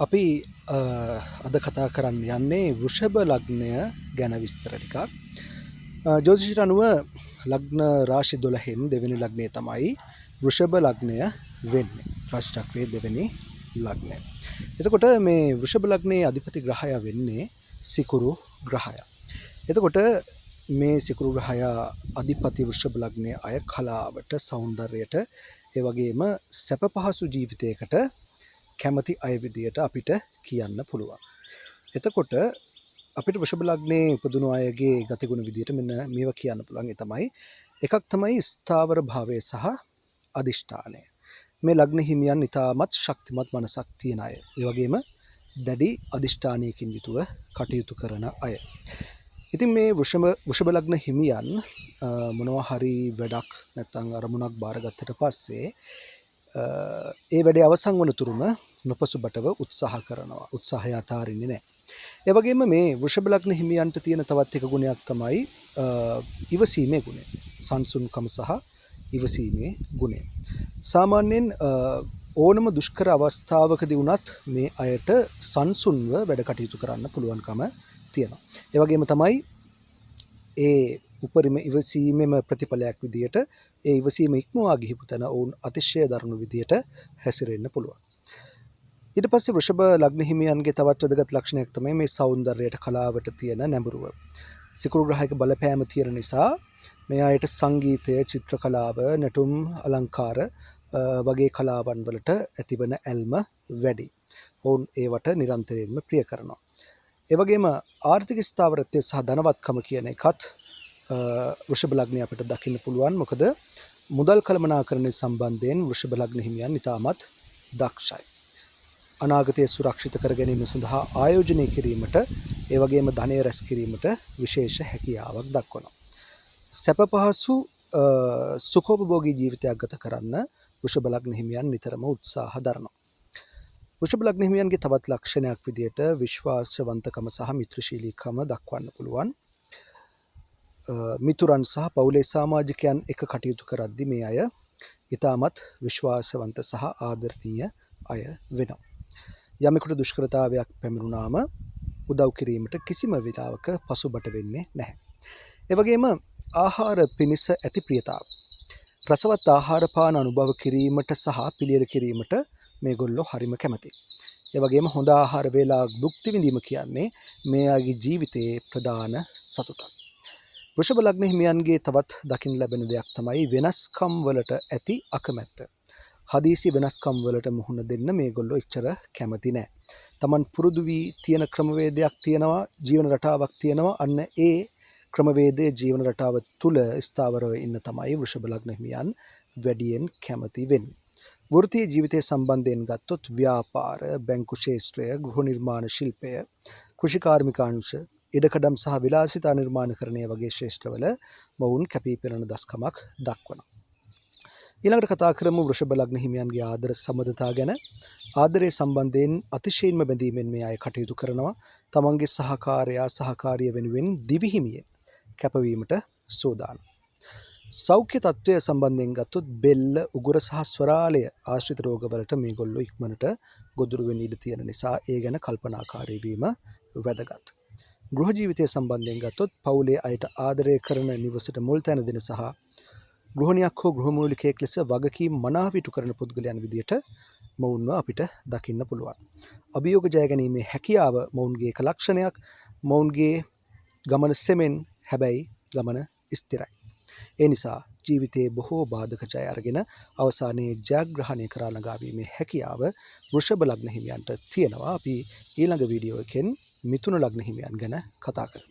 අපි අද කතා කරන්න යන්නේ වෘෂභ ලග්නය ගැන විස්තර ටිකක්. ජ්‍යොතිෂයට අනුව ලග්න රාශි 12න් දෙවෙනි ලග්නය තමයි වෘෂභ ලග්නය වෙන්නේ. රාශි චක්‍රයේ දෙවෙනි ලග්නය. එතකොට මේ වෘෂභ ලග්නයේ අධිපති ග්‍රහය වෙන්නේ සිකුරු ග්‍රහය. එතකොට මේ සිකුරු ග්‍රහය අධිපති වෘෂභ ලග්නයේ අය කලාවට, සෞන්දර්යයට, ඒ වගේම සැප පහසු ජීවිතයකට කැමති අය විදියට අපිට කියන්න පුළුවන්. එතකොට අපිට වෘෂභ ලග්නයේ උපදින අයගේ ගතිගුණ විදියට මෙන්න මේවා කියන්න පුළුවන්. ඒ තමයි එකක් තමයි ස්ථාවර භාවය සහ අදිෂ්ඨානය. මේ ලග්න හිමියන් ඉතාමත් ශක්තිමත් මනසක් තියෙන අය. ඒ වගේම දැඩි අදිෂ්ඨානයකින් යුතුව කටයුතු කරන අය. ඉතින් මේ වෘෂභ ලග්න හිමියන් මොනවා හරි වැඩක් නැත්නම් අරමුණක් බාරගත්තට පස්සේ ඒ වැඩේ අවසන් වන තුරුම නොපසුබටව උත්සාහ කරනවා. උත්සාහය අතාරින්නේ නැහැ. ඒ වගේම මේ වෘෂභ ලග්න හිමියන්ට තියෙන තවත් එක ගුණයක් තමයි ඉවසීමේ ගුණය. සංසුන්කම සහ ඉවසීමේ ගුණය. සාමාන්‍යයෙන් ඕනම දුෂ්කර අවස්ථාවකදී වුණත් මේ අයට සංසුන්ව වැඩ කටයුතු කරන්න පුළුවන්කම තියෙනවා. ඒ වගේම තමයි ඒ උපරිම ඉවසීමේම ප්‍රතිඵලයක් විදියට ඒ ඉවසීම ඉක්මවා ගිහිපු තැන ඔවුන් අතිශය දරුණු විදියට හැසිරෙන්න පුළුවන්. ඊට පස්සේ වෘෂභ ලග්න හිමියන්ගේ තවත් වැදගත් ලක්ෂණයක් තමයි මේ සෞන්දර්යයට, කලාවට තියෙන නැඹුරුව. සිකුරු ග්‍රහයක බලපෑම තියෙන නිසා මේ අයට සංගීතය, චිත්‍ර කලාව, නැටුම් අලංකාර වගේ කලාවන් වලට ඇතිවන ඇල්ම වැඩි. ඔවුන් ඒවට නිරන්තරයෙන්ම ප්‍රිය කරනවා. ඒ වගේම ආර්ථික ස්ථාවරත්වය සහ ධනවත්කම කියන එකත් වෘෂභ ලග්නය අපිට දකින්න පුළුවන්. මොකද මුදල් කළමනාකරණය සම්බන්ධයෙන් වෘෂභ ලග්න හිමියන් ඉතාමත් දක්ෂයි. අනාගතය සුරක්ෂිත කර ගැනීම සඳහා ආයෝජනය කිරීමට, ඒ වගේම ධනය රැස් කිරීමට විශේෂ හැකියාවක් දක්වනවා. සැප පහසු සුඛෝපභෝගී ජීවිතයක් ගත කරන්න වෘෂභ ලග්න හිමියන් නිතරම උත්සාහ දරනවා. වෘෂභ ලග්න හිමියන්ගේ තවත් ලක්ෂණයක් විදියට විශ්වාසවන්තකම සහ මිත්‍රශීලීකම දක්වන්න පුළුවන්. මිතුරන් සහ පවුලේ සමාජිකයන් එක කටයුතු කරද්දී මේ අය ඉතාමත් විශ්වාසවන්ත සහ ආදරණීය අය වෙනවා. යමෙකුට දුෂ්කරතාවයක් පැමිණුණාම උදව් කිරීමට කිසිම විලාවක පසුබට වෙන්නේ නැහැ. ඒ වගේම ආහාර පිණිස ඇති ප්‍රියතාව. රසවත් ආහාර පාන අනුභව කිරීමට සහ පිළියෙල කිරීමට මේගොල්ලෝ හරිම කැමතියි. ඒ වගේම හොඳ ආහාර වේලාවක් භුක්ති විඳීම කියන්නේ මේ අයගේ ජීවිතයේ ප්‍රධාන සතුටක්. වෘෂභ ලග්න හිමියන්ගේ තවත් දකින්න ලැබෙන දෙයක් තමයි වෙනස්කම් වලට ඇති අකමැත්ත. හදිසි වෙනස්කම් වලට මුහුණ දෙන්න මේගොල්ලෝ එච්චර කැමති නැහැ. Taman පුරුදු වී තියෙන ක්‍රමවේදයක් තියෙනවා, ජීවන රටාවක් තියෙනවා. අන්න ඒ ක්‍රමවේදයේ ජීවන රටාව තුල ස්ථාවරව ඉන්න තමයි වෘෂභ ලග්න හිමියන් වැඩියෙන් කැමති වෙන්නේ. වෘත්තීය ජීවිතය සම්බන්ධයෙන් ගත්තොත් ව්‍යාපාර, බැංකු ශාස්ත්‍රය, ගෘහ නිර්මාණ ශිල්පය, කෘෂිකාර්මිකාංශ, ඉඩකඩම් සහ විලාසිතා නිර්මාණකරණය වගේ ශාස්ත්‍රවල මොවුන් කැපී පෙනෙන දස්කමක් දක්වනවා. ඊළඟට කතා කරමු වෘෂභ ලග්න හිමියන්ගේ ආදර සම්බන්ධතා ගැන. ආදරයේ සම්බන්ධයෙන් අතිශයින්ම බැඳීමෙන් මේ අය කටයුතු කරනවා. තමන්ගේ සහකාරිය වෙනුවෙන් දිවිහිමියෙන් කැපවීමට සූදානම්. සෞඛ්‍ය තත්ත්වය සම්බන්ධයෙන් ගත්තොත් බෙල්ල, උගුර සහ ස්වරාලය ආශ්‍රිත රෝගවලට මේගොල්ලෝ ඉක්මනට ගොදුරු වෙන්න ඉඩ තියෙන නිසා ඒ ගැන කල්පනාකාරී වීම වැදගත්. ගෘහ ජීවිතය සම්බන්ධයෙන් ගත්තොත් පවුලේ අයට ආදරය කරන, නිවසට මුල් තැන දෙන සහ ගෘහණියක් හෝ ගෘහමූලිකයෙක් ලෙස වගකීම් මනාව ඉටු කරන පුද්ගලයන් විදියට මොවුන්ව අපිට දකින්න පුළුවන්. අභියෝග ජය ගැනීමේ හැකියාව මොවුන්ගේ එක ලක්ෂණයක්. මොවුන්ගේ ගමන සෙමෙන්, හැබැයි ගමන ස්ථිරයි. ඒ නිසා ජීවිතයේ බොහෝ බාධක ජය අරගෙන අවසානයේ ජයග්‍රහණය කරා ළඟා වීමේ හැකියාව වෘෂභ ලග්න හිමියන්ට තියෙනවා. අපි ඊළඟ වීඩියෝ එකෙන් මිථුන ලග්න හිමියන් ගැන කතා කරමු.